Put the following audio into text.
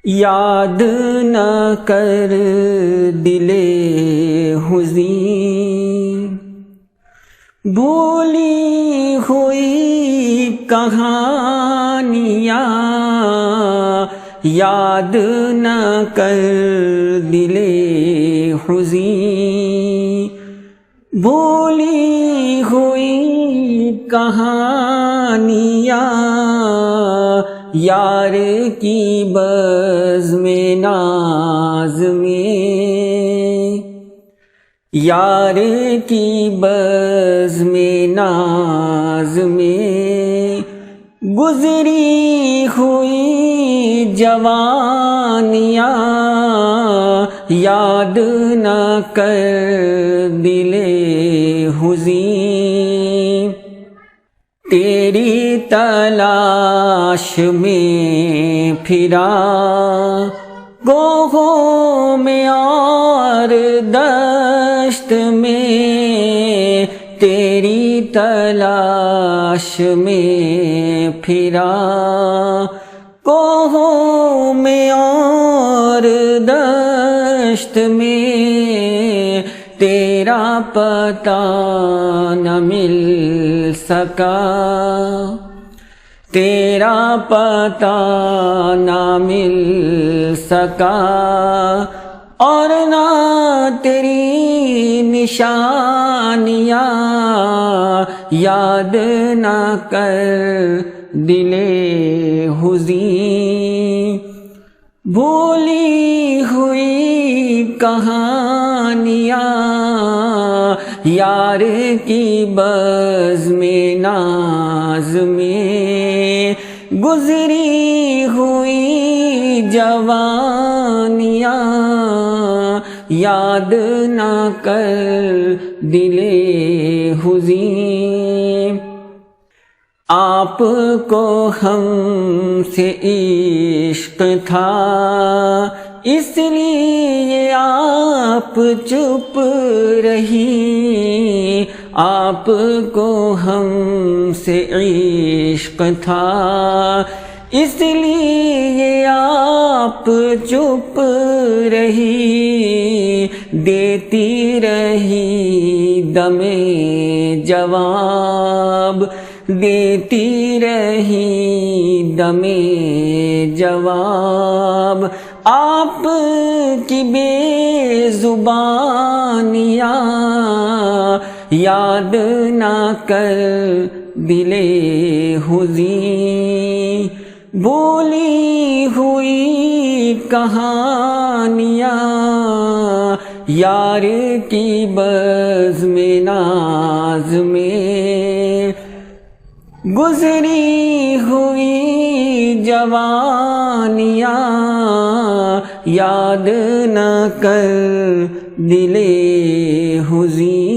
یاد نہ کر دلے حزین، بھولی ہوئی کہانیاں، یاد نہ کر دلے حزین، بھولی ہوئی کہانیاں، یار کی بزم ناز میں، یار کی بزم ناز میں، گزری ہوئی جوانیاں، یاد نہ کر دلے حزین، تیری تلاش میں پھرا کوہوں میں اور دشت میں، تیری تلاش میں پھرا کوہوں میں اور دشت میں، تیرا پتہ نہ مل سکا، تیرا پتہ نہ مل سکا، اور نہ تیری نشانیاں، یاد نہ کر دلے حزین، بھولی ہوئی کہانیاں، یار کی بزم ناز میں، گزری ہوئی جوانیاں، یاد نہ کر دلے حزین، آپ کو ہم سے عشق تھا، اس لیے آپ چپ رہی، آپ کو ہم سے عشق تھا، اس لیے آپ چپ رہی، دیتی رہی دم جواب، دیتی رہی دم جواب، آپ کی بے زبانیاں، یاد نہ کر دلے حزین، بھولی ہوئی کہانیاں، یار کی بزم ناز میں، گزری ہوئی جوانیاں، یاد نہ کر دلے حزین۔